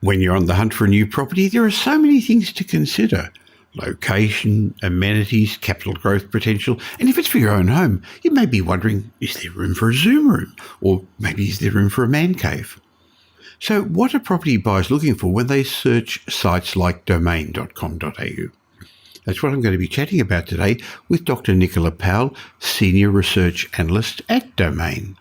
When you're on the hunt for a new property, there are so many things to consider. Location, amenities, capital growth potential, and if it's for your own home, you may be wondering, is there room for a Zoom room? Or maybe is there room for a man cave? So what are property buyers looking for when they search sites like domain.com.au? That's what I'm going to be chatting about today with Dr. Nicola Powell, Senior Research Analyst at Domain.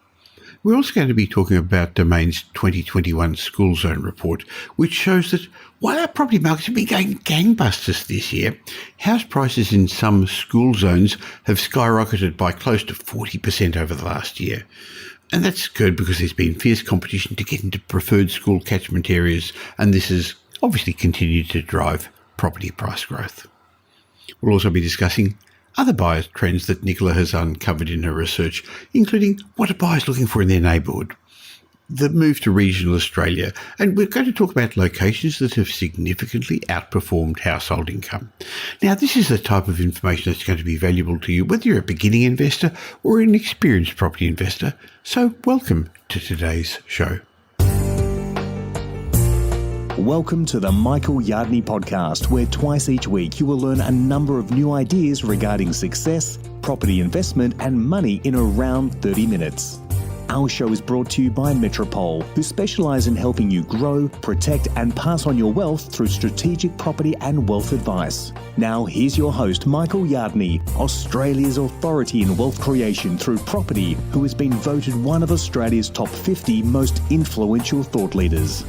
We're also going to be talking about Domain's 2021 School Zone Report, which shows that while our property markets have been going gangbusters this year, house prices in some school zones have skyrocketed by close to 40% over the last year. And that's good because there's been fierce competition to get into preferred school catchment areas, and this has obviously continued to drive property price growth. We'll also be discussing other buyers' trends that Nicola has uncovered in her research, including what are buyers looking for in their neighbourhood, the move to regional Australia, and we're going to talk about locations that have significantly outperformed household income. Now, this is the type of information that's going to be valuable to you, whether you're a beginning investor or an experienced property investor. So welcome to today's show. Welcome to the Michael Yardney podcast, where twice each week you will learn a number of new ideas regarding success, property investment and money in around 30 minutes. Our show is brought to you by Metropole, who specialise in helping you grow, protect and pass on your wealth through strategic property and wealth advice. Now here's your host, Michael Yardney, Australia's authority in wealth creation through property, who has been voted one of Australia's top 50 most influential thought leaders.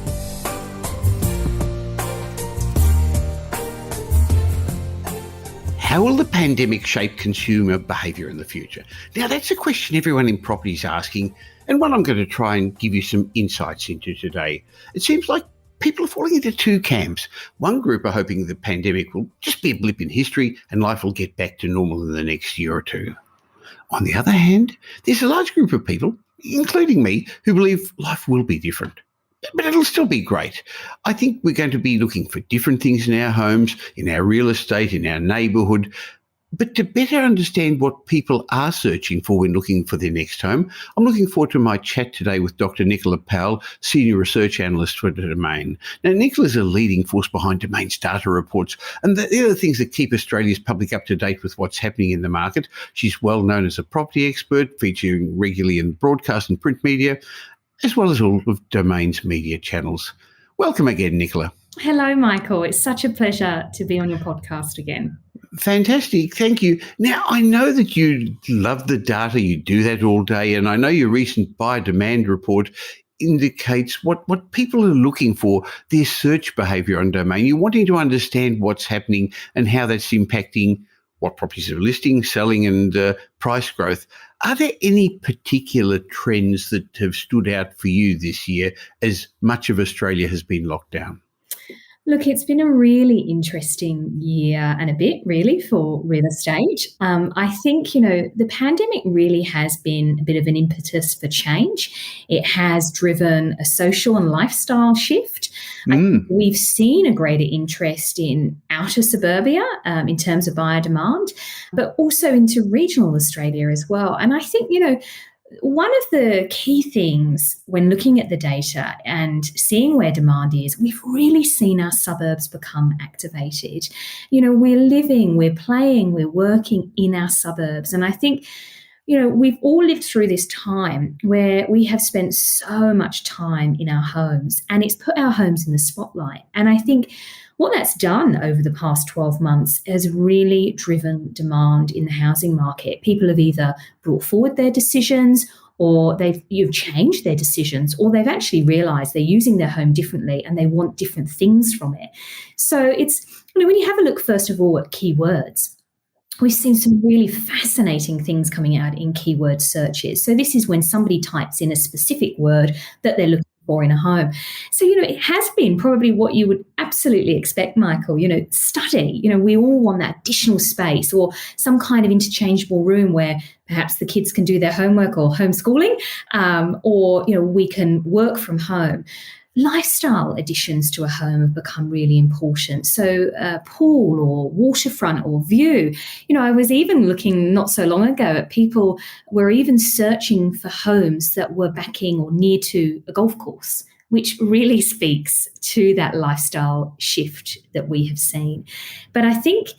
How will the pandemic shape consumer behaviour in the future? Now, that's a question everyone in property is asking, and one I'm going to try and give you some insights into today. It seems like people are falling into two camps. One group are hoping the pandemic will just be a blip in history and life will get back to normal in the next year or two. On the other hand, there's a large group of people, including me, who believe life will be different. But it'll still be great. I think we're going to be looking for different things in our homes, in our real estate, in our neighbourhood. But to better understand what people are searching for when looking for their next home, I'm looking forward to my chat today with Dr. Nicola Powell, Senior Research Analyst for Domain. Now, Nicola's a leading force behind Domain's data reports and the other things that keep Australia's public up to date with what's happening in the market. She's well known as a property expert, featuring regularly in broadcast and print media, as well as all of Domain's media channels. Welcome again, Nicola. Hello, Michael. It's such a pleasure to be on your podcast again. Fantastic. Thank you. Now, I know that you love the data. You do that all day. And I know your recent buyer demand report indicates what people are looking for, their search behaviour on Domain. You're wanting to understand what's happening and how that's impacting what properties are listing, selling and price growth. Are there any particular trends that have stood out for you this year as much of Australia has been locked down? Look, it's been a really interesting year and a bit, really, for real estate. I think, the pandemic really has been a bit of an impetus for change. It has driven a social and lifestyle shift. I think we've seen a greater interest in outer suburbia in terms of buyer demand, but also into regional Australia as well. And I think, one of the key things when looking at the data and seeing where demand is, we've really seen our suburbs become activated. We're living, we're playing, we're working in our suburbs. And I think, we've all lived through this time where we have spent so much time in our homes and it's put our homes in the spotlight. And I think what that's done over the past 12 months has really driven demand in the housing market. People have either brought forward their decisions or you've changed their decisions, or they've actually realised they're using their home differently and they want different things from it. So it's, when you have a look, first of all, at keywords, we've seen some really fascinating things coming out in keyword searches. So this is when somebody types in a specific word that they're looking for in a home. So, it has been probably what you would absolutely expect, Michael, study. We all want that additional space or some kind of interchangeable room where perhaps the kids can do their homework or homeschooling, or, we can work from home. Lifestyle additions to a home have become really important. So pool or waterfront or view. I was even looking not so long ago at people were even searching for homes that were backing or near to a golf course, which really speaks to that lifestyle shift that we have seen. But I think,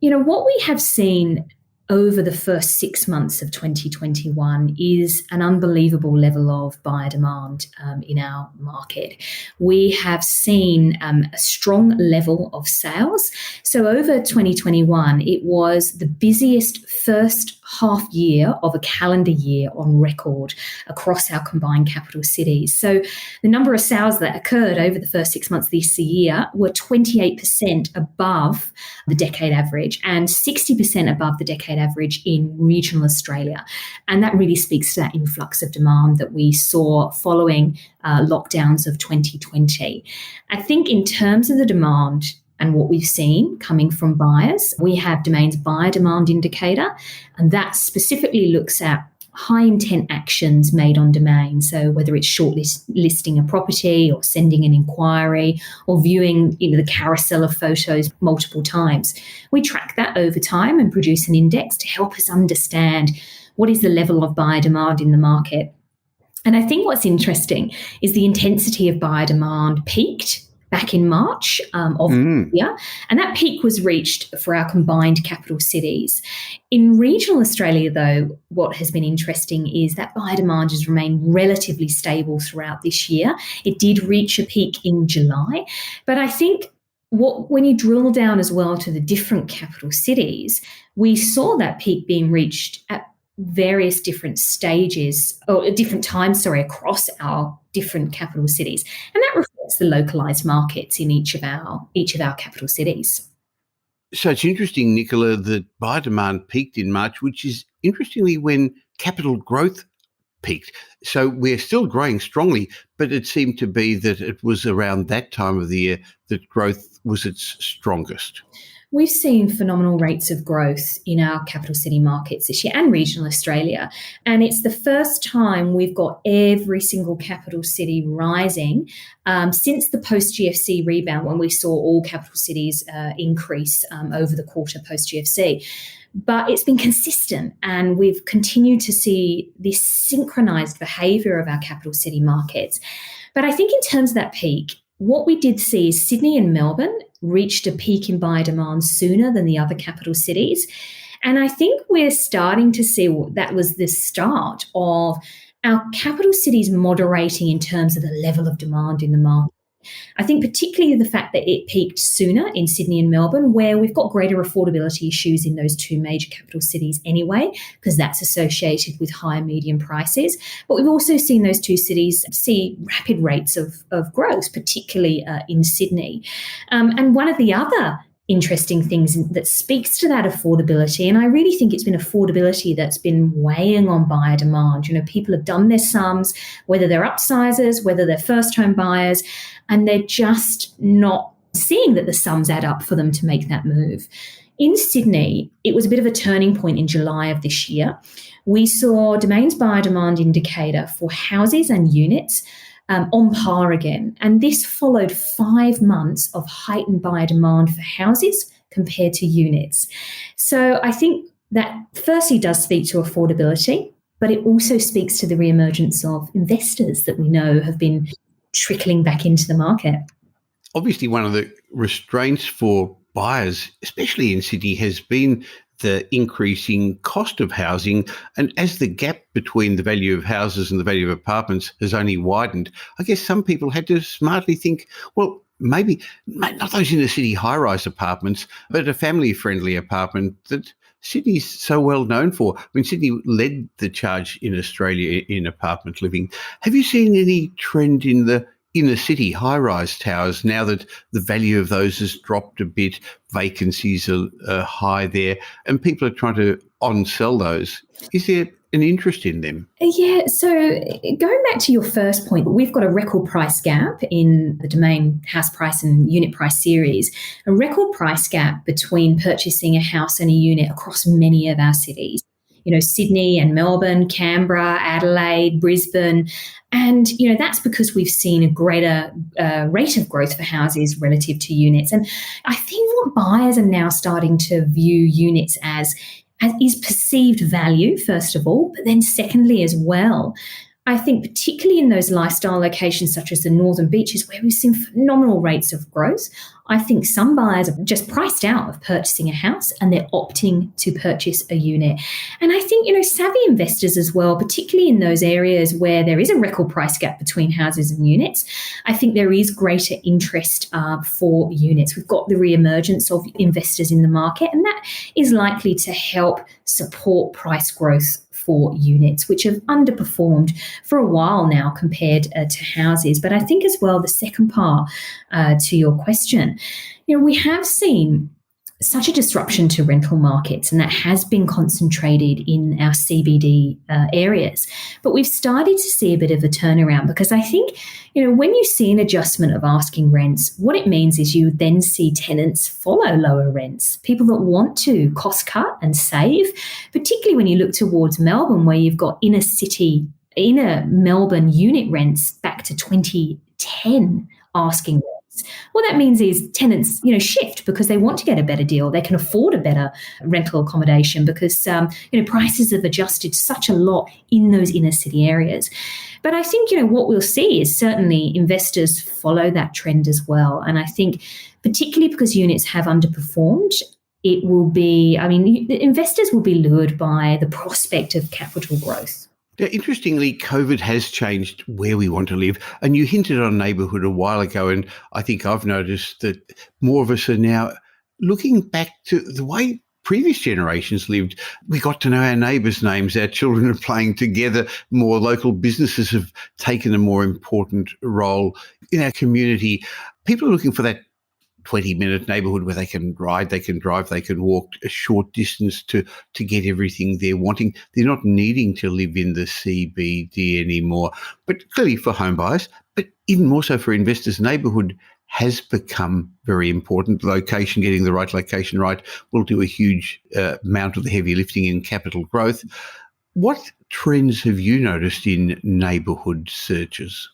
what we have seen over the first 6 months of 2021 is an unbelievable level of buyer demand in our market. We have seen a strong level of sales. So over 2021, it was the busiest first half year of a calendar year on record across our combined capital cities. So the number of sales that occurred over the first 6 months of this year were 28% above the decade average and 60% above the decade average in regional Australia. And that really speaks to that influx of demand that we saw following lockdowns of 2020. I think in terms of the demand and what we've seen coming from buyers, we have Domain's buyer demand indicator, and that specifically looks at high intent actions made on Domain. So whether it's shortlisting a property or sending an inquiry or viewing the carousel of photos multiple times, we track that over time and produce an index to help us understand what is the level of buyer demand in the market. And I think what's interesting is the intensity of buyer demand peaked back in March of the year, and that peak was reached for our combined capital cities. In regional Australia, though, what has been interesting is that buyer demand has remained relatively stable throughout this year. It did reach a peak in July, but I think when you drill down as well to the different capital cities, we saw that peak being reached at various different stages or different times, across our different capital cities. And that reflects the localised markets in each of our capital cities. So it's interesting, Nicola, that buyer demand peaked in March, which is interestingly when capital growth peaked. So we're still growing strongly, but it seemed to be that it was around that time of the year that growth was its strongest. We've seen phenomenal rates of growth in our capital city markets this year and regional Australia. And it's the first time we've got every single capital city rising since the post-GFC rebound, when we saw all capital cities increase over the quarter post-GFC. But it's been consistent, and we've continued to see this synchronised behaviour of our capital city markets. But I think in terms of that peak, what we did see is Sydney and Melbourne reached a peak in buyer demand sooner than the other capital cities. And I think we're starting to see that was the start of our capital cities moderating in terms of the level of demand in the market. I think particularly the fact that it peaked sooner in Sydney and Melbourne, where we've got greater affordability issues in those two major capital cities anyway, because that's associated with higher median prices. But we've also seen those two cities see rapid rates of growth, particularly in Sydney. And one of the other interesting things that speaks to that affordability, and I really think it's been affordability that's been weighing on buyer demand. People have done their sums, whether they're upsizers, whether they're first home buyers, and they're just not seeing that the sums add up for them to make that move. In Sydney, it was a bit of a turning point in July of this year. We saw Domain's buyer demand indicator for houses and units on par again. And this followed 5 months of heightened buyer demand for houses compared to units. So I think that firstly does speak to affordability, but it also speaks to the reemergence of investors that we know have been trickling back into the market. Obviously, one of the restraints for buyers, especially in Sydney, has been the increasing cost of housing. And as the gap between the value of houses and the value of apartments has only widened, I guess some people had to smartly think, well, maybe not those inner city high-rise apartments, but a family-friendly apartment that Sydney's so well known for. I mean, Sydney led the charge in Australia in apartment living. Have you seen any trend in the inner city high-rise towers now that the value of those has dropped a bit, vacancies are high there, and people are trying to on-sell those? Is there an interest in them? Yeah, so going back to your first point, we've got a record price gap in the Domain house price and unit price series, a record price gap between purchasing a house and a unit across many of our cities. Sydney and Melbourne, Canberra, Adelaide, Brisbane. And, that's because we've seen a greater rate of growth for houses relative to units. And I think what buyers are now starting to view units as is perceived value, first of all, but then secondly as well, I think particularly in those lifestyle locations such as the Northern Beaches where we've seen phenomenal rates of growth, I think some buyers are just priced out of purchasing a house and they're opting to purchase a unit. And I think, savvy investors as well, particularly in those areas where there is a record price gap between houses and units, I think there is greater interest for units. We've got the re-emergence of investors in the market, and that is likely to help support price growth for units, which have underperformed for a while now compared to houses. But I think as well, the second part to your question, we have seen such a disruption to rental markets, and that has been concentrated in our CBD areas. But we've started to see a bit of a turnaround because I think, when you see an adjustment of asking rents, what it means is you then see tenants follow lower rents, people that want to cost cut and save, particularly when you look towards Melbourne, where you've got inner Melbourne unit rents back to 2010 asking rents. What that means is tenants, shift because they want to get a better deal. They can afford a better rental accommodation because, prices have adjusted such a lot in those inner city areas. But I think, what we'll see is certainly investors follow that trend as well. And I think particularly because units have underperformed, it will be, investors will be lured by the prospect of capital growth. Now, interestingly, COVID has changed where we want to live. And you hinted on neighbourhood a while ago, and I think I've noticed that more of us are now looking back to the way previous generations lived. We got to know our neighbours' names. Our children are playing together. More local businesses have taken a more important role in our community. People are looking for that 20-minute neighbourhood where they can ride, they can drive, they can walk a short distance to get everything they're wanting. They're not needing to live in the CBD anymore. But clearly for home buyers, but even more so for investors, neighbourhood has become very important. Location, getting the right location right, will do a huge amount of the heavy lifting in capital growth. What trends have you noticed in neighbourhood searches?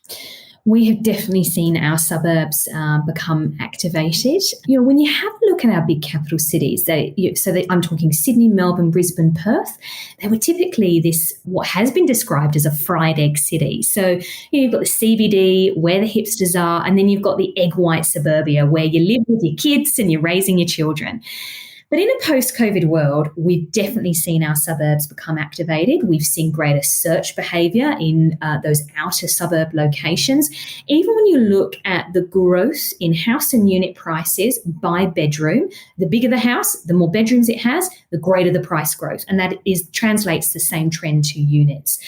We have definitely seen our suburbs become activated. When you have a look at our big capital cities, I'm talking Sydney, Melbourne, Brisbane, Perth, they were typically what has been described as a fried egg city. So you've got the CBD where the hipsters are, and then you've got the egg white suburbia where you live with your kids and you're raising your children. But in a post-COVID world, we've definitely seen our suburbs become activated. We've seen greater search behaviour in those outer suburb locations. Even when you look at the growth in house and unit prices by bedroom, the bigger the house, the more bedrooms it has, the greater the price growth. And that translates the same trend to units.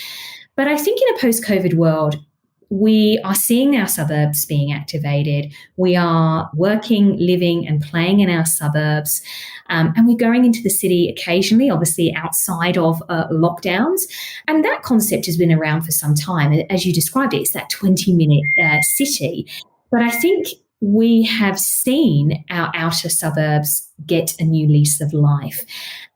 But I think in a post-COVID world, we are seeing our suburbs being activated. We are working, living and playing in our suburbs. And we're going into the city occasionally, obviously outside of lockdowns. And that concept has been around for some time. As you described it, it's that 20-minute city. But I think we have seen our outer suburbs get a new lease of life.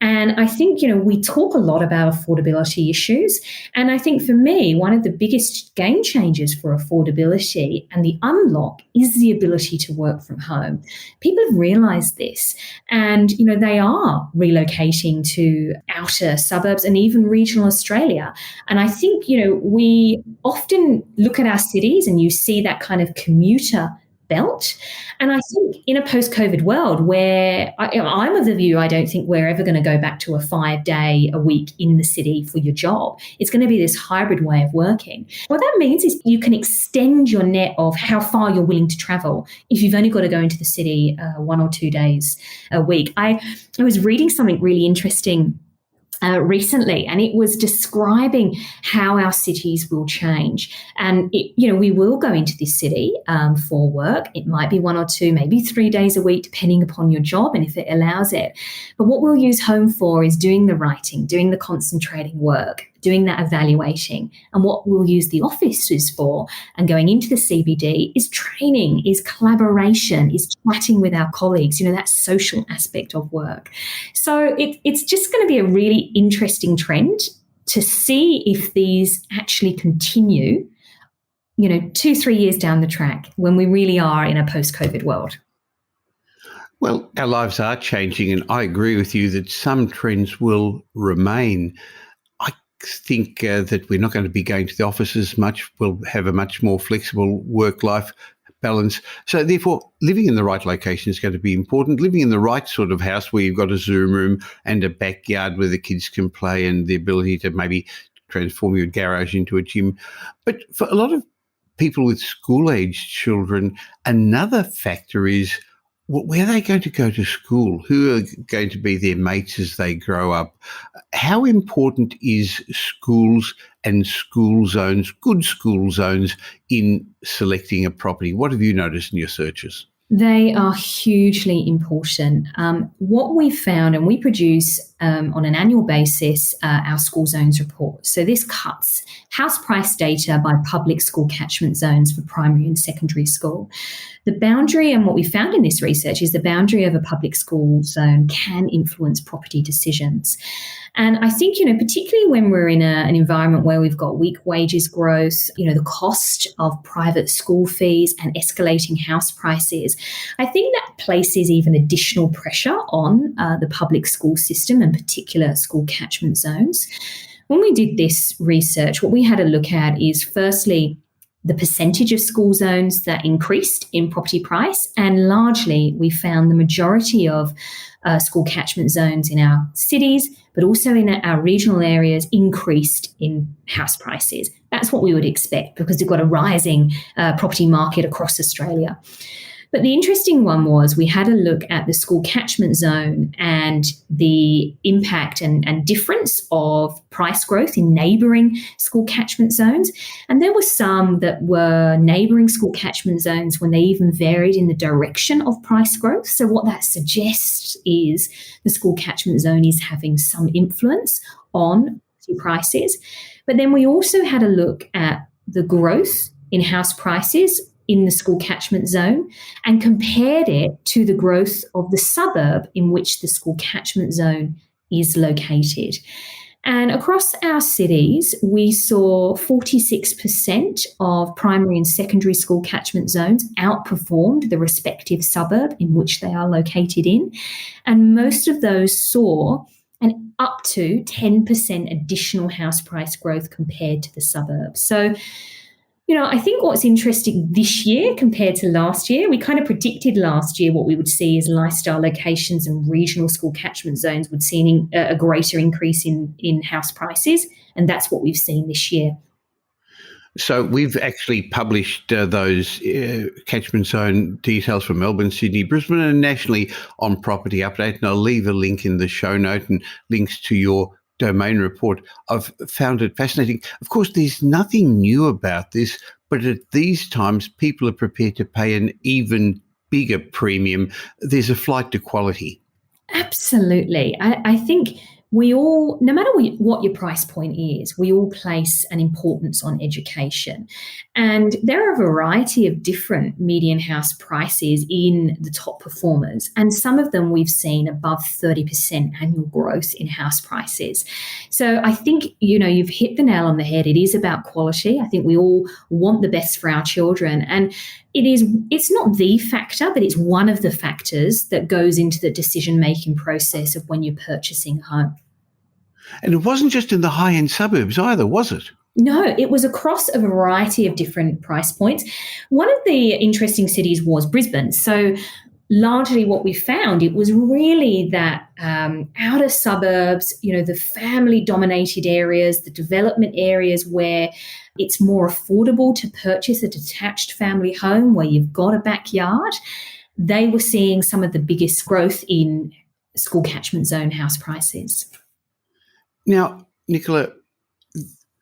And I think, we talk a lot about affordability issues. And I think for me, one of the biggest game changers for affordability and the unlock is the ability to work from home. People have realised this and, they are relocating to outer suburbs and even regional Australia. And I think, we often look at our cities and you see that kind of commuter belt. And I think in a post-COVID world where I'm of the view, I don't think we're ever going to go back to a 5-day a week in the city for your job. It's going to be this hybrid way of working. What that means is you can extend your net of how far you're willing to travel if you've only got to go into the city 1 or 2 days a week. I was reading something really interesting recently, and it was describing how our cities will change. And, we will go into this city for work. It might be 1 or 2, maybe 3 days a week, depending upon your job and if it allows it. But what we'll use home for is doing the writing, doing the concentrating work, doing that evaluating. And what we'll use the offices for and going into the CBD is training, is collaboration, is chatting with our colleagues, that social aspect of work. So it's just going to be a really interesting trend to see if these actually continue, 2-3 years down the track when we really are in a post-COVID world. Well, our lives are changing, and I agree with you that some trends will remain. I think that we're not going to be going to the office as much. We'll have a much more flexible work-life balance. So therefore, living in the right location is going to be important. Living in the right sort of house where you've got a Zoom room and a backyard where the kids can play and the ability to maybe transform your garage into a gym. But for a lot of people with school-aged children, another factor is, well, where are they going to go to school? Who are going to be their mates as they grow up? How important is schools and school zones, good school zones, in selecting a property? What have you noticed in your searches? They are hugely important. What we found, and we produce on an annual basis our school zones report. So this cuts house price data by public school catchment zones for primary and secondary school. The boundary, and what we found in this research, is the boundary of a public school zone can influence property decisions. And I think, particularly when we're in an environment where we've got weak wages growth, the cost of private school fees and escalating house prices, I think that places even additional pressure on the public school system and particular school catchment zones. When we did this research, what we had a look at is firstly, the percentage of school zones that increased in property price, and largely we found the majority of school catchment zones in our cities, but also in our regional areas, increased in house prices. That's what we would expect because we've got a rising property market across Australia. But the interesting one was we had a look at the school catchment zone and the impact and difference of price growth in neighbouring school catchment zones. And there were some that were neighbouring school catchment zones when they even varied in the direction of price growth. So what that suggests is the school catchment zone is having some influence on prices. But then we also had a look at the growth in house prices in the school catchment zone and compared it to the growth of the suburb in which the school catchment zone is located. And across our cities, we saw 46% of primary and secondary school catchment zones outperformed the respective suburb in which they are located in. And most of those saw an up to 10% additional house price growth compared to the suburb. So I think what's interesting this year compared to last year, we kind of predicted last year what we would see as lifestyle locations and regional school catchment zones would see a greater increase in house prices, and that's what we've seen this year. So we've actually published those catchment zone details for Melbourne, Sydney, Brisbane and nationally on Property Update, and I'll leave a link in the show note and links to your domain report. I've found it fascinating. Of course, there's nothing new about this, but at these times, people are prepared to pay an even bigger premium. There's a flight to quality. Absolutely. I think we all, no matter what your price point is, we all place an importance on education. And there are a variety of different median house prices in the top performers. And some of them we've seen above 30% annual growth in house prices. So I think, you've hit the nail on the head. It is about quality. I think we all want the best for our children. And it's not the factor, but it's one of the factors that goes into the decision-making process of when you're purchasing a home. And it wasn't just in the high-end suburbs either, was it? No, it was across a variety of different price points. One of the interesting cities was Brisbane. So largely what we found, it was really that outer suburbs, the family-dominated areas, the development areas where it's more affordable to purchase a detached family home where you've got a backyard. They were seeing some of the biggest growth in school catchment zone house prices. Now, Nicola,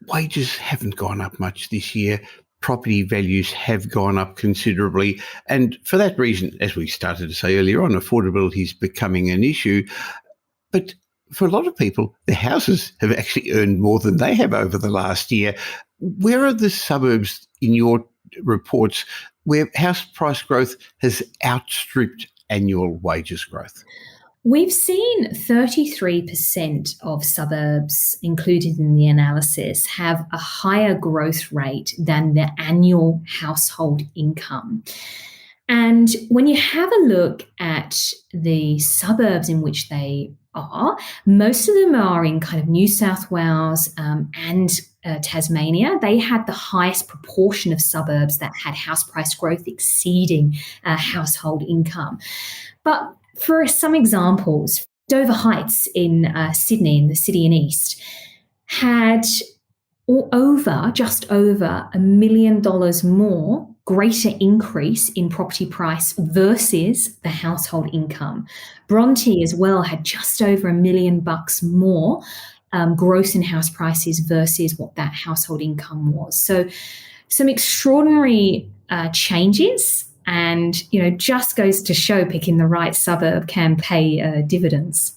wages haven't gone up much this year. Property values have gone up considerably. And for that reason, as we started to say earlier on, affordability is becoming an issue. But for a lot of people, their houses have actually earned more than they have over the last year. Where are the suburbs in your reports where house price growth has outstripped annual wages growth? We've seen 33% of suburbs included in the analysis have a higher growth rate than the annual household income. And when you have a look at the suburbs in which they are, most of them are in kind of New South Wales and Tasmania. They had the highest proportion of suburbs that had house price growth exceeding household income. But for some examples, Dover Heights in Sydney, in the city and east, had just over $1 million more greater increase in property price versus the household income. Bronte as well had just over $1 million more gross in house prices versus what that household income was. So some extraordinary changes, and just goes to show picking the right suburb can pay dividends.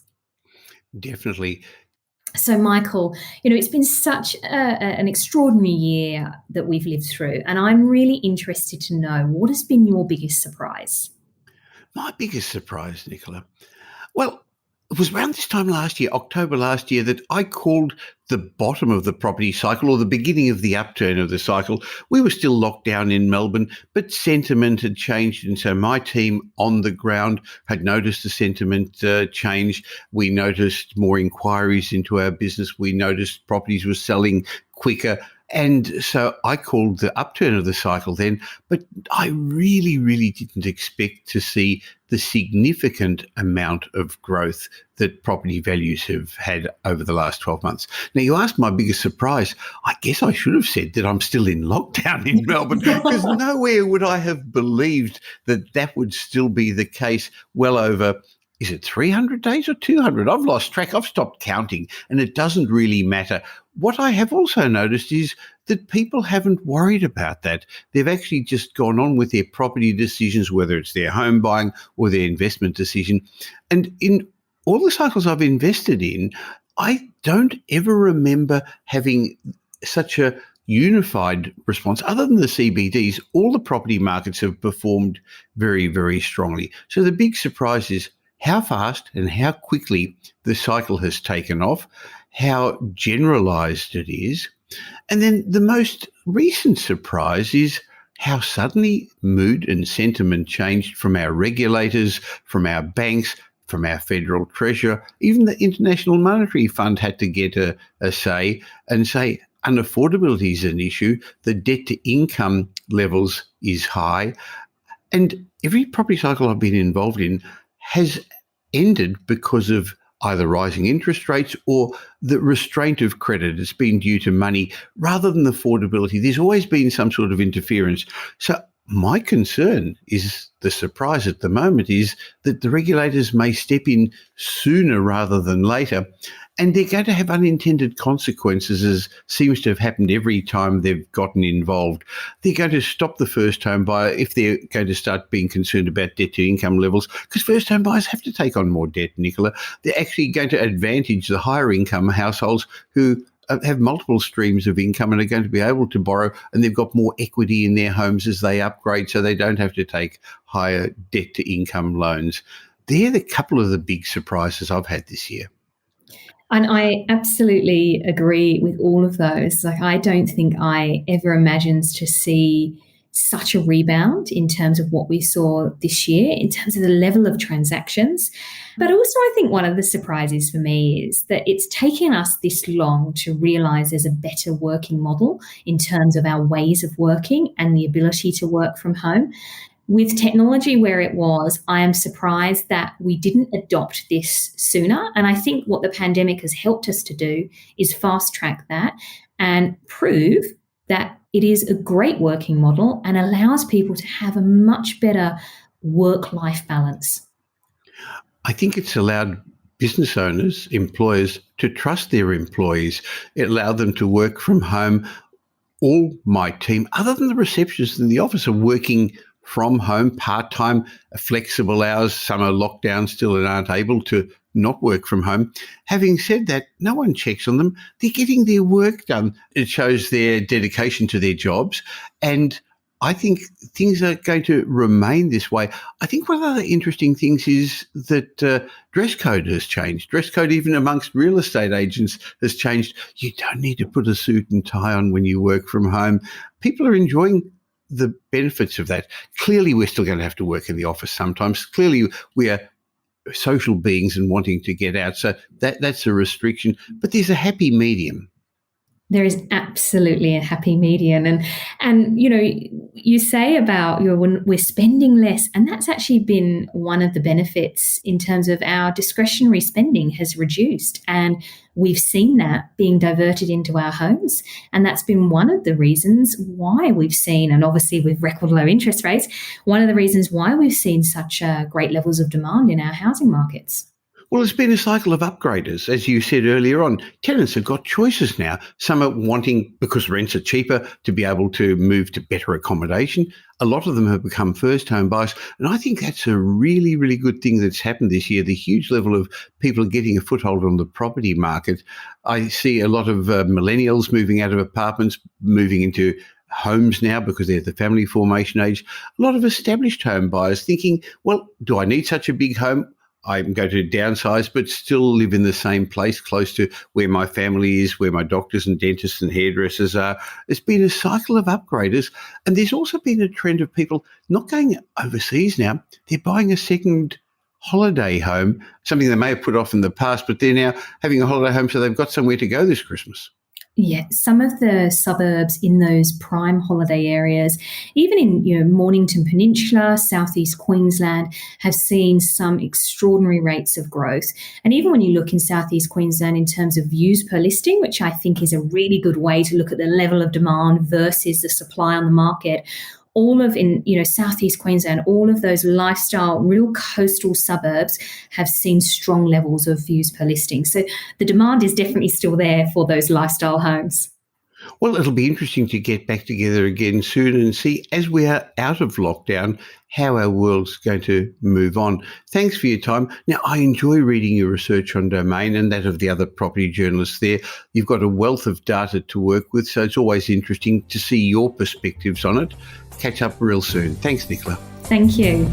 Definitely. So, Michael, it's been such an extraordinary year that we've lived through, and I'm really interested to know, what has been your biggest surprise? My biggest surprise, Nicola. Well, it was around this time last year, October last year, that I called the bottom of the property cycle, or the beginning of the upturn of the cycle. We were still locked down in Melbourne, but sentiment had changed. And so my team on the ground had noticed the sentiment change. We noticed more inquiries into our business. We noticed properties were selling quicker. And so I called the upturn of the cycle then, but I really, really didn't expect to see the significant amount of growth that property values have had over the last 12 months. Now, you asked my biggest surprise. I guess I should have said that I'm still in lockdown in Melbourne, because nowhere would I have believed that that would still be the case well over, is it 300 days or 200? I've lost track. I've stopped counting, and it doesn't really matter. What I have also noticed is that people haven't worried about that. They've actually just gone on with their property decisions, whether it's their home buying or their investment decision. And in all the cycles I've invested in, I don't ever remember having such a unified response. Other than the CBDs, all the property markets have performed very, very strongly. So the big surprise is how fast and how quickly the cycle has taken off, how generalized it is. And then the most recent surprise is how suddenly mood and sentiment changed from our regulators, from our banks, from our federal treasurer. Even the International Monetary Fund had to get a say and say unaffordability is an issue. The debt to income levels is high. And every property cycle I've been involved in has ended because of either rising interest rates or the restraint of credit. It's been due to money rather than affordability. There's always been some sort of interference. So my concern is, the surprise at the moment is that the regulators may step in sooner rather than later, and they're going to have unintended consequences, as seems to have happened every time they've gotten involved. They're going to stop the first home buyer if they're going to start being concerned about debt to income levels, because first home buyers have to take on more debt, Nicola. They're actually going to advantage the higher income households who have multiple streams of income and are going to be able to borrow, and they've got more equity in their homes as they upgrade, so they don't have to take higher debt to income loans. They're the couple of the big surprises I've had this year. And I absolutely agree with all of those. Like, I don't think I ever imagined to see such a rebound in terms of what we saw this year, in terms of the level of transactions. But also, I think one of the surprises for me is that it's taken us this long to realise there's a better working model in terms of our ways of working and the ability to work from home. With technology where it was, I am surprised that we didn't adopt this sooner. And I think what the pandemic has helped us to do is fast track that and prove that it is a great working model and allows people to have a much better work-life balance. I think it's allowed business owners, employers, to trust their employees. It allowed them to work from home. All my team, other than the receptionists in the office, are working from home, part-time, flexible hours. Some are locked down still and aren't able to not work from home. Having said that, no one checks on them. They're getting their work done. It shows their dedication to their jobs. And I think things are going to remain this way. I think one of the interesting things is that dress code has changed. Dress code, even amongst real estate agents, has changed. You don't need to put a suit and tie on when you work from home. People are enjoying the benefits of that. Clearly, we're still going to have to work in the office sometimes. Clearly, we are social beings and wanting to get out. So that's a restriction. But there's a happy medium. There is absolutely a happy median. And you say about when we're spending less, and that's actually been one of the benefits in terms of our discretionary spending has reduced. And we've seen that being diverted into our homes. And that's been one of the reasons why we've seen, and obviously with record low interest rates, one of the reasons why we've seen such great levels of demand in our housing markets. Well, it's been a cycle of upgraders. As you said earlier on, tenants have got choices now. Some are wanting, because rents are cheaper, to be able to move to better accommodation. A lot of them have become first home buyers. And I think that's a really, really good thing that's happened this year, the huge level of people getting a foothold on the property market. I see a lot of millennials moving out of apartments, moving into homes now because they're the family formation age. A lot of established home buyers thinking, well, do I need such a big home? I'm going to downsize, but still live in the same place, close to where my family is, where my doctors and dentists and hairdressers are. It's been a cycle of upgraders. And there's also been a trend of people not going overseas now. They're buying a second holiday home, something they may have put off in the past, but they're now having a holiday home so they've got somewhere to go this Christmas. Yeah, some of the suburbs in those prime holiday areas, even in Mornington Peninsula, southeast Queensland, have seen some extraordinary rates of growth. And even when you look in southeast Queensland in terms of views per listing, which I think is a really good way to look at the level of demand versus the supply on the market, all of southeast Queensland, all of those lifestyle, real coastal suburbs have seen strong levels of views per listing. So the demand is definitely still there for those lifestyle homes. Well, it'll be interesting to get back together again soon and see, as we are out of lockdown, how our world's going to move on. Thanks for your time. Now, I enjoy reading your research on Domain and that of the other property journalists there. You've got a wealth of data to work with, so it's always interesting to see your perspectives on it. Catch up real soon. Thanks, Nicola. Thank you.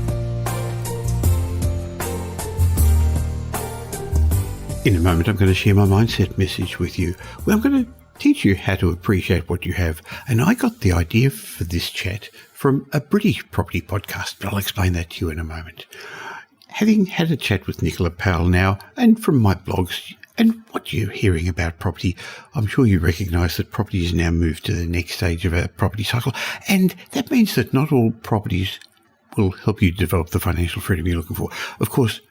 In a moment, I'm going to share my mindset message with you, where I'm going to teach you how to appreciate what you have. And I got the idea for this chat from a British property podcast, but I'll explain that to you in a moment. Having had a chat with Nicola Powell now, and from my blogs, and what you're hearing about property, I'm sure you recognise that property has now moved to the next stage of a property cycle. And that means that not all properties will help you develop the financial freedom you're looking for. Of course,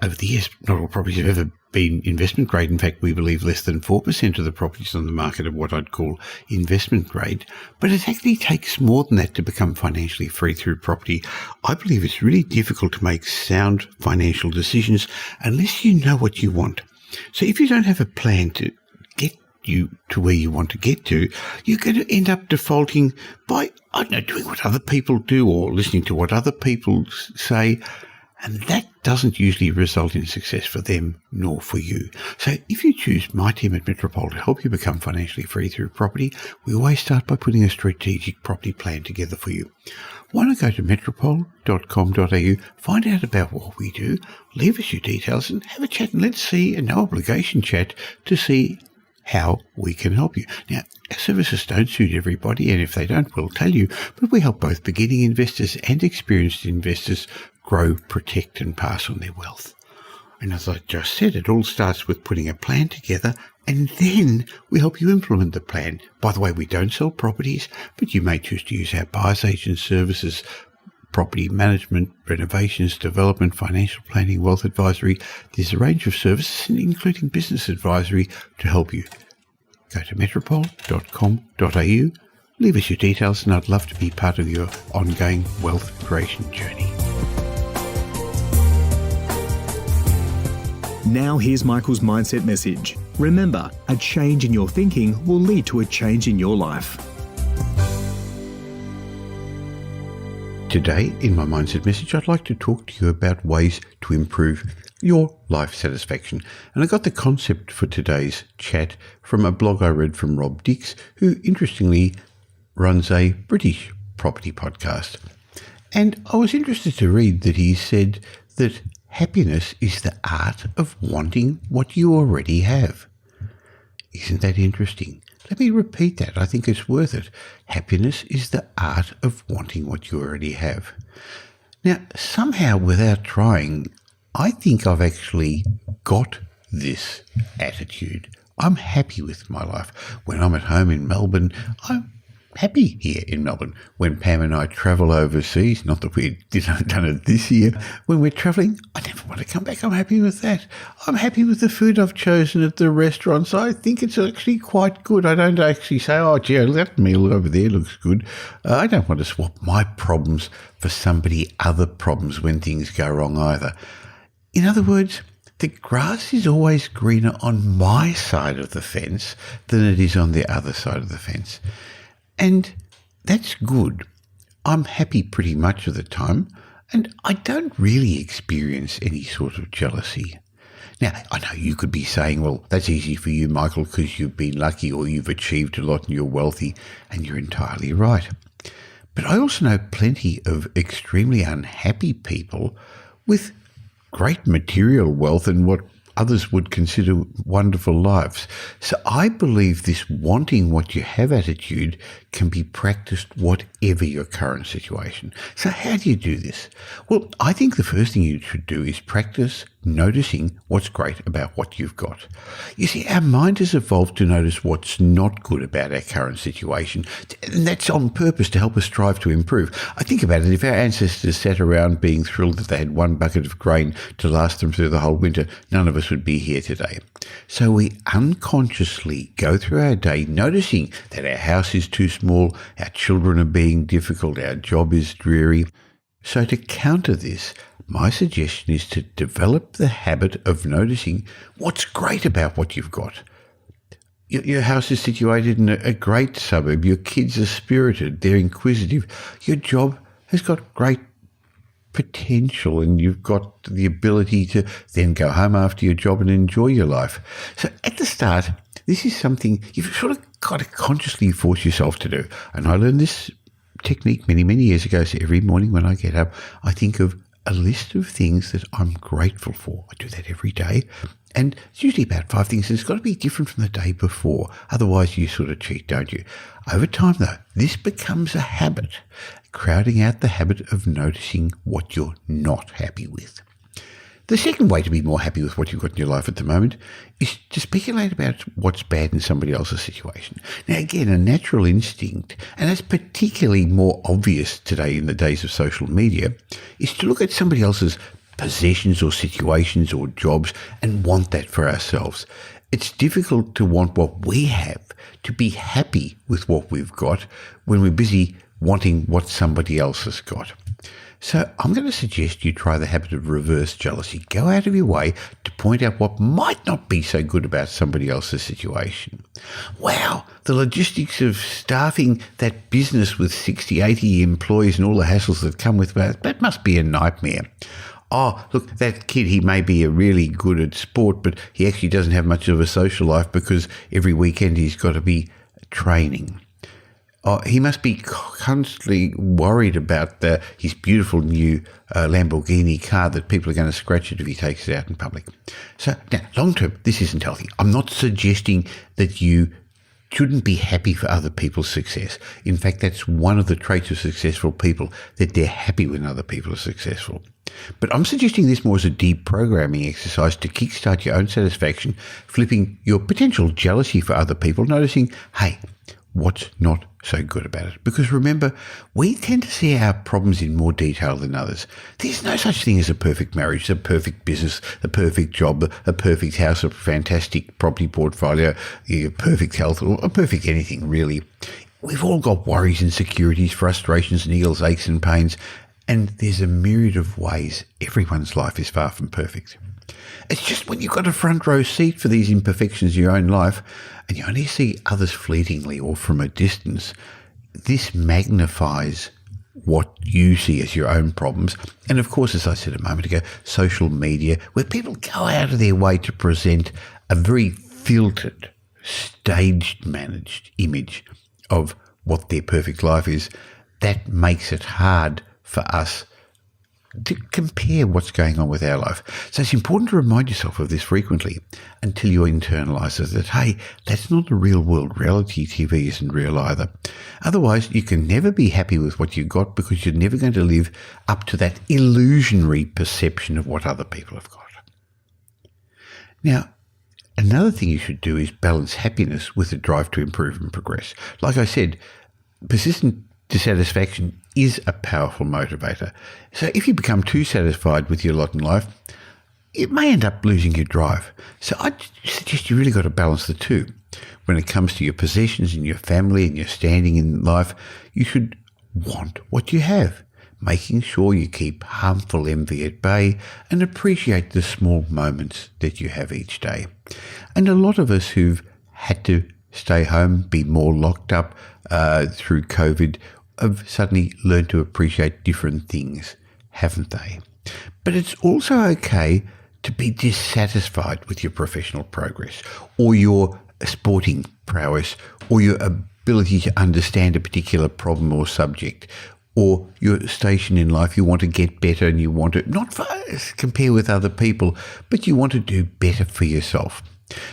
over the years, not all properties have ever been investment grade. In fact, we believe less than 4% of the properties on the market are what I'd call investment grade. But it actually takes more than that to become financially free through property. I believe it's really difficult to make sound financial decisions unless you know what you want. So if you don't have a plan to get you to where you want to get to, you're going to end up defaulting by, doing what other people do or listening to what other people say. And that doesn't usually result in success for them nor for you. So if you choose my team at Metropole to help you become financially free through property, we always start by putting a strategic property plan together for you. Why not go to metropole.com.au, find out about what we do, leave us your details and have a chat, and let's see a no obligation chat to see how we can help you. Now, our services don't suit everybody, and if they don't, we'll tell you, but we help both beginning investors and experienced investors grow, protect and pass on their wealth. And as I just said, it all starts with putting a plan together, and then we help you implement the plan. By the way, we don't sell properties, but you may choose to use our buyer's agent services, property management, renovations, development, financial planning, wealth advisory. There's a range of services, including business advisory, to help you. Go to metropole.com.au, leave us your details, and I'd love to be part of your ongoing wealth creation journey. Now here's Michael's mindset message. Remember, a change in your thinking will lead to a change in your life. Today, in my mindset message, I'd like to talk to you about ways to improve your life satisfaction. And I got the concept for today's chat from a blog I read from Rob Dix, who interestingly runs a British property podcast. And I was interested to read that he said that happiness is the art of wanting what you already have. Isn't that interesting? Let me repeat that. I think it's worth it. Happiness is the art of wanting what you already have. Now, somehow without trying, I think I've actually got this attitude. I'm happy with my life. When I'm at home in Melbourne, I'm happy here in Melbourne. When Pam and I travel overseas, not that we've done it this year, when we're travelling, I never want to come back. I'm happy with that. I'm happy with the food I've chosen at the restaurants. I think it's actually quite good. I don't actually say, oh, gee, that meal over there looks good. I don't want to swap my problems for somebody other problems when things go wrong either. In other words, the grass is always greener on my side of the fence than it is on the other side of the fence. And that's good. I'm happy pretty much of the time, and I don't really experience any sort of jealousy. Now, I know you could be saying, well, that's easy for you, Michael, because you've been lucky or you've achieved a lot and you're wealthy, and you're entirely right. But I also know plenty of extremely unhappy people with great material wealth and what others would consider wonderful lives. So I believe this wanting what you have attitude can be practiced whatever your current situation. So how do you do this? Well, I think the first thing you should do is practice noticing what's great about what you've got. You see, our mind has evolved to notice what's not good about our current situation, and that's on purpose to help us strive to improve. I think about it, if our ancestors sat around being thrilled that they had one bucket of grain to last them through the whole winter, none of us would be here today. So we unconsciously go through our day noticing that our house is too small, our children are being difficult, our job is dreary. So to counter this, my suggestion is to develop the habit of noticing what's great about what you've got. Your house is situated in a great suburb. Your kids are spirited. They're inquisitive. Your job has got great potential, and you've got the ability to then go home after your job and enjoy your life. So at the start, this is something you've sort of got to consciously force yourself to do. And I learned this technique many, many years ago. So every morning when I get up, I think of a list of things that I'm grateful for. I do that every day. And it's usually about 5 things. And it's got to be different from the day before. Otherwise, you sort of cheat, don't you? Over time, though, this becomes a habit, crowding out the habit of noticing what you're not happy with. The second way to be more happy with what you've got in your life at the moment is to speculate about what's bad in somebody else's situation. Now, again, a natural instinct, and that's particularly more obvious today in the days of social media, is to look at somebody else's possessions or situations or jobs and want that for ourselves. It's difficult to want what we have, to be happy with what we've got when we're busy wanting what somebody else has got. So I'm going to suggest you try the habit of reverse jealousy. Go out of your way to point out what might not be so good about somebody else's situation. Wow, the logistics of staffing that business with 60, 80 employees and all the hassles that come with that must be a nightmare. Oh, look, that kid, he may be really good at sport, but he actually doesn't have much of a social life because every weekend he's got to be training. Oh, he must be constantly worried about his beautiful new Lamborghini car that people are going to scratch it if he takes it out in public. So now, long term, this isn't healthy. I'm not suggesting that you shouldn't be happy for other people's success. In fact, that's one of the traits of successful people, that they're happy when other people are successful. But I'm suggesting this more as a deprogramming exercise to kickstart your own satisfaction, flipping your potential jealousy for other people, noticing, hey, what's not so good about it? Because remember, we tend to see our problems in more detail than others. There's no such thing as a perfect marriage, a perfect business, a perfect job, a perfect house, a fantastic property portfolio, a perfect health, or a perfect anything, really. We've all got worries, insecurities, frustrations, niggles, aches and pains, and there's a myriad of ways. Everyone's life is far from perfect. It's just when you've got a front row seat for these imperfections in your own life and you only see others fleetingly or from a distance, this magnifies what you see as your own problems. And of course, as I said a moment ago, social media, where people go out of their way to present a very filtered, staged, managed image of what their perfect life is, that makes it hard for us to compare what's going on with our life. So it's important to remind yourself of this frequently until you internalise it that, hey, that's not the real world. Reality TV isn't real either. Otherwise, you can never be happy with what you got because you're never going to live up to that illusionary perception of what other people have got. Now, another thing you should do is balance happiness with a drive to improve and progress. Like I said, persistent dissatisfaction is a powerful motivator. So if you become too satisfied with your lot in life, it may end up losing your drive. So I suggest you really got to balance the two. When it comes to your possessions and your family and your standing in life, you should want what you have, making sure you keep harmful envy at bay and appreciate the small moments that you have each day. And a lot of us who've had to stay home, be more locked up through COVID, have suddenly learned to appreciate different things, haven't they? But it's also okay to be dissatisfied with your professional progress or your sporting prowess or your ability to understand a particular problem or subject or your station in life. You want to get better and you want to not compare with other people, but you want to do better for yourself.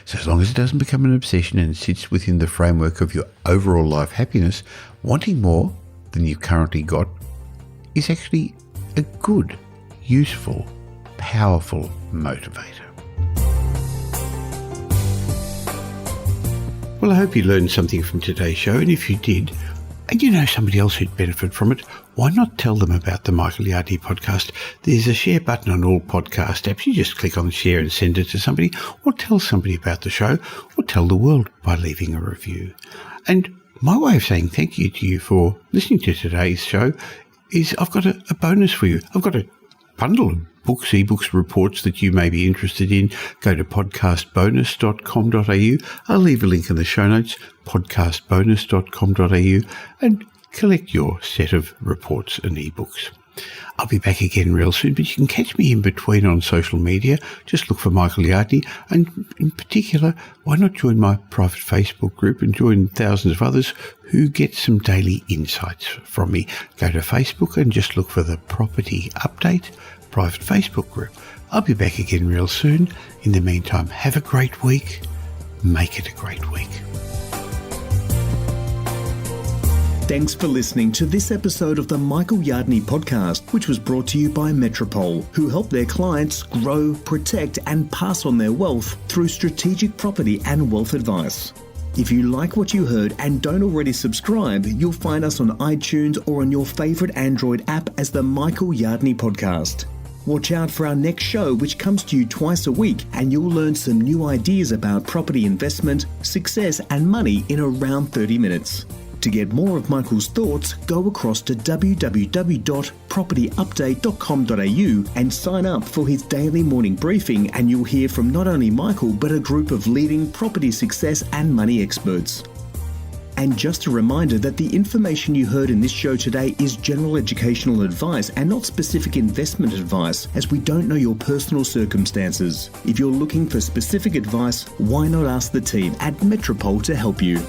So as long as it doesn't become an obsession and sits within the framework of your overall life happiness, wanting more than you've currently got is actually a good, useful, powerful motivator. Well, I hope you learned something from today's show, and if you did, and you know somebody else who'd benefit from it, why not tell them about the Michael Yardney podcast? There's a share button on all podcast apps. You just click on share and send it to somebody, or tell somebody about the show, or tell the world by leaving a review. And my way of saying thank you to you for listening to today's show is I've got a bonus for you. I've got a bundle of books, ebooks, reports that you may be interested in. Go to podcastbonus.com.au. I'll leave a link in the show notes, podcastbonus.com.au, and collect your set of reports and ebooks. I'll be back again real soon, but you can catch me in between on social media. Just look for Michael Yardney, and in particular, why not join my private Facebook group and join thousands of others who get some daily insights from me. Go to Facebook and just look for the Property Update private Facebook group. I'll be back again real soon. In the meantime, have a great week. Make it a great week. Thanks for listening to this episode of the Michael Yardney podcast, which was brought to you by Metropole, who help their clients grow, protect, and pass on their wealth through strategic property and wealth advice. If you like what you heard and don't already subscribe, you'll find us on iTunes or on your favourite Android app as the Michael Yardney podcast. Watch out for our next show, which comes to you twice a week, and you'll learn some new ideas about property investment, success, and money in around 30 minutes. To get more of Michael's thoughts, go across to www.propertyupdate.com.au and sign up for his daily morning briefing, and you'll hear from not only Michael but a group of leading property success and money experts. And just a reminder that the information you heard in this show today is general educational advice and not specific investment advice, as we don't know your personal circumstances. If you're looking for specific advice, why not ask the team at Metropole to help you?